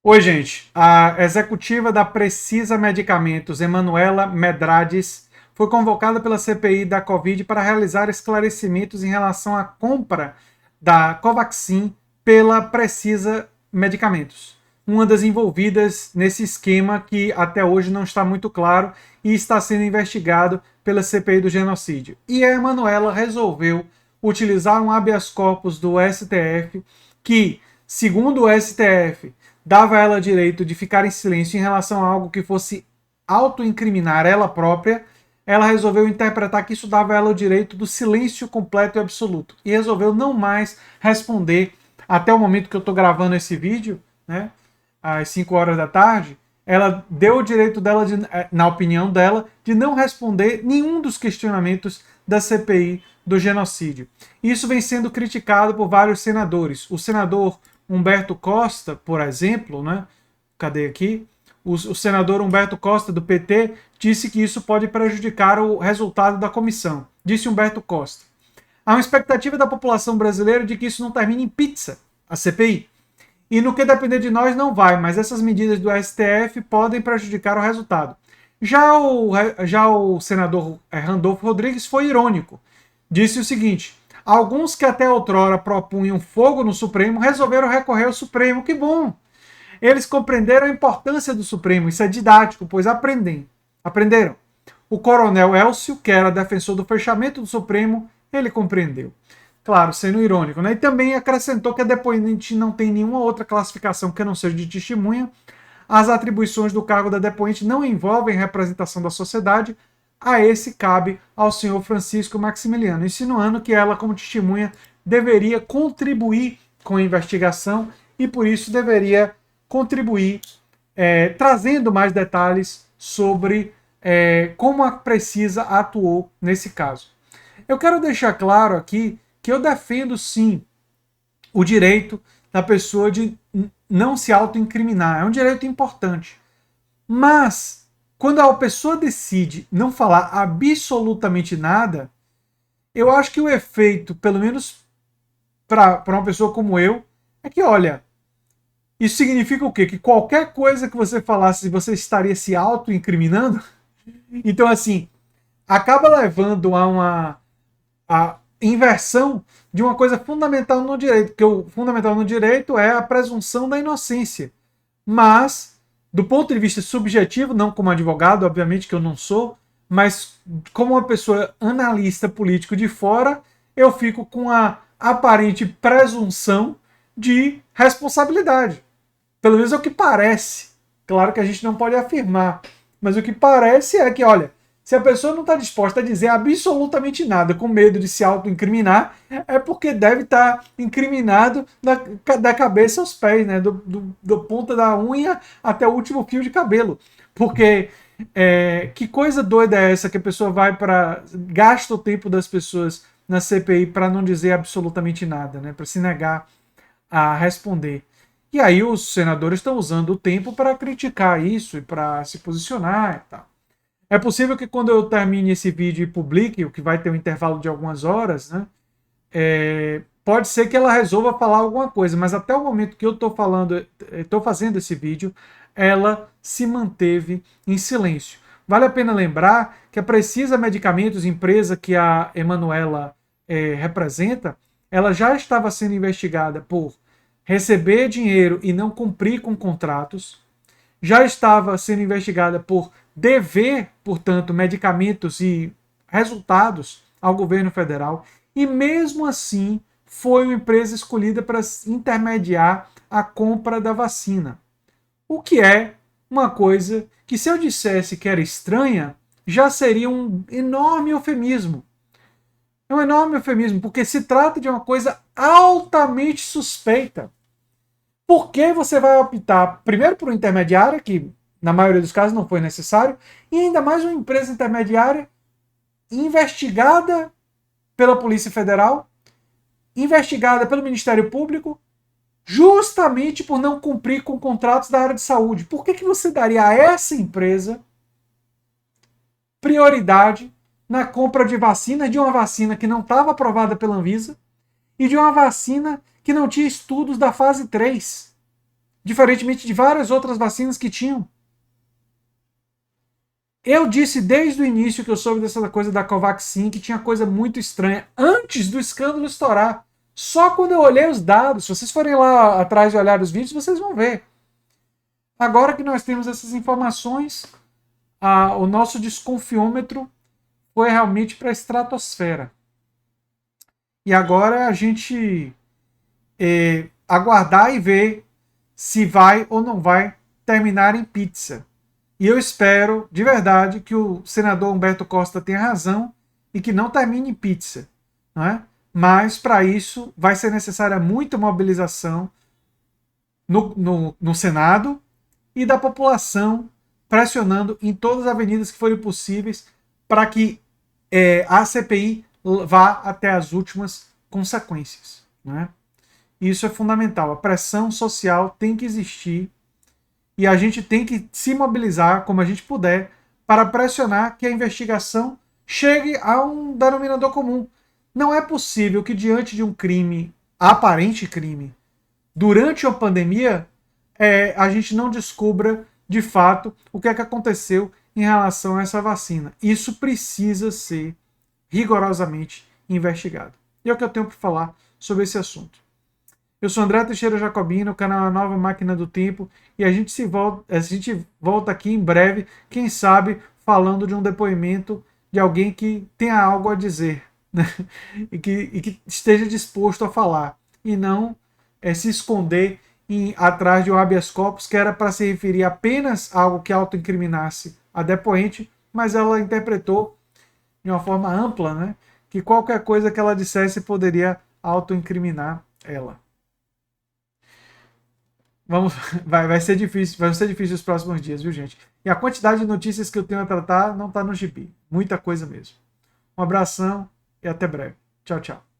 Oi, gente. A executiva da Precisa Medicamentos, Emanuela Medrades, foi convocada pela CPI da Covid para realizar esclarecimentos em relação à compra da Covaxin pela Precisa Medicamentos, uma das envolvidas nesse esquema que até hoje não está muito claro e está sendo investigado pela CPI do genocídio. E a Emanuela resolveu utilizar um habeas corpus do STF que, segundo o STF, dava a ela direito de ficar em silêncio em relação a algo que fosse autoincriminar ela própria. Ela resolveu interpretar que isso dava a ela o direito do silêncio completo e absoluto. E resolveu não mais responder até o momento que eu estou gravando esse vídeo, né, às 5 horas da tarde. Ela deu o direito dela, na opinião dela, de não responder nenhum dos questionamentos da CPI do genocídio. Isso vem sendo criticado por vários senadores. O senador Humberto Costa, por exemplo, né? Cadê aqui? O senador Humberto Costa, do PT, disse que isso pode prejudicar o resultado da comissão. Disse Humberto Costa. Há uma expectativa da população brasileira de que isso não termine em pizza, a CPI. E no que depender de nós, não vai, mas essas medidas do STF podem prejudicar o resultado. Já o senador Randolfo Rodrigues foi irônico. Disse o seguinte: alguns que até outrora propunham fogo no Supremo resolveram recorrer ao Supremo. Que bom! Eles compreenderam a importância do Supremo. Isso é didático, pois aprenderam. O coronel Elcio, que era defensor do fechamento do Supremo, ele compreendeu. Claro, sendo irônico, né? E também acrescentou que a depoente não tem nenhuma outra classificação que não seja de testemunha. As atribuições do cargo da depoente não envolvem representação da sociedade. A esse cabe ao senhor Francisco Maximiliano, insinuando que ela, como testemunha, deveria contribuir com a investigação e, por isso, deveria contribuir trazendo mais detalhes sobre como a Precisa atuou nesse caso. Eu quero deixar claro aqui que eu defendo, sim, o direito da pessoa de não se autoincriminar. É um direito importante. Mas, quando a pessoa decide não falar absolutamente nada, eu acho que o efeito, pelo menos para uma pessoa como eu, é que, olha, isso significa o quê? Que qualquer coisa que você falasse, você estaria se auto-incriminando? Então, assim, acaba levando a inversão de uma coisa fundamental no direito, porque o fundamental no direito é a presunção da inocência. Mas, do ponto de vista subjetivo, não como advogado, obviamente que eu não sou, mas como uma pessoa analista político de fora, eu fico com a aparente presunção de responsabilidade. Pelo menos é o que parece. Claro que a gente não pode afirmar, mas o que parece é que, olha, se a pessoa não está disposta a dizer absolutamente nada, com medo de se auto-incriminar, é porque deve estar incriminado da cabeça aos pés, né? Do ponta da unha até o último fio de cabelo. Porque que coisa doida é essa que a pessoa vai para... gasta o tempo das pessoas na CPI para não dizer absolutamente nada, né? Para se negar a responder. E aí os senadores estão usando o tempo para criticar isso e para se posicionar e tal. É possível que quando eu termine esse vídeo e publique, o que vai ter um intervalo de algumas horas, né? Pode ser que ela resolva falar alguma coisa, mas até o momento que eu estou fazendo esse vídeo, ela se manteve em silêncio. Vale a pena lembrar que a Precisa Medicamentos, empresa que a Emanuela representa, ela já estava sendo investigada por receber dinheiro e não cumprir com contratos, já estava sendo investigada por dever, portanto, medicamentos e resultados ao governo federal, e mesmo assim foi uma empresa escolhida para intermediar a compra da vacina. O que é uma coisa que, se eu dissesse que era estranha, já seria um enorme eufemismo. É um enorme eufemismo, porque se trata de uma coisa altamente suspeita. Por que você vai optar, primeiro, por um intermediário, que na maioria dos casos não foi necessário, e ainda mais uma empresa intermediária investigada pela Polícia Federal, investigada pelo Ministério Público, justamente por não cumprir com contratos da área de saúde? Por que você daria a essa empresa prioridade na compra de vacina, de uma vacina que não estava aprovada pela Anvisa, e de uma vacina que não tinha estudos da fase 3? diferentemente de várias outras vacinas que tinham. Eu disse desde o início que eu soube dessa coisa da Covaxin, que tinha coisa muito estranha, antes do escândalo estourar. Só quando eu olhei os dados, se vocês forem lá atrás e olhar os vídeos, vocês vão ver. Agora que nós temos essas informações, o nosso desconfiômetro foi realmente para a estratosfera. E agora é a gente aguardar e ver se vai ou não vai terminar em pizza. E eu espero, de verdade, que o senador Humberto Costa tenha razão e que não termine em pizza. Não é? Mas, para isso, vai ser necessária muita mobilização no Senado e da população pressionando em todas as avenidas que forem possíveis para que a CPI vá até as últimas consequências. Né? Isso é fundamental. A pressão social tem que existir e a gente tem que se mobilizar como a gente puder para pressionar que a investigação chegue a um denominador comum. Não é possível que diante de um crime, aparente crime, durante a pandemia, a gente não descubra de fato o que é que aconteceu em relação a essa vacina. Isso precisa ser rigorosamente investigado. E é o que eu tenho para falar sobre esse assunto. Eu sou André Teixeira Jacobino, o canal A Nova Máquina do Tempo, e a gente volta aqui em breve, quem sabe, falando de um depoimento de alguém que tenha algo a dizer, né? e que esteja disposto a falar, e não se esconder atrás de um habeas corpus, que era para se referir apenas a algo que autoincriminasse a depoente, mas ela interpretou de uma forma ampla, né, que qualquer coisa que ela dissesse poderia autoincriminar ela. Vai ser difícil os próximos dias, viu, gente? E a quantidade de notícias que eu tenho a tratar não está no gibi. Muita coisa mesmo. Um abração e até breve. Tchau, tchau.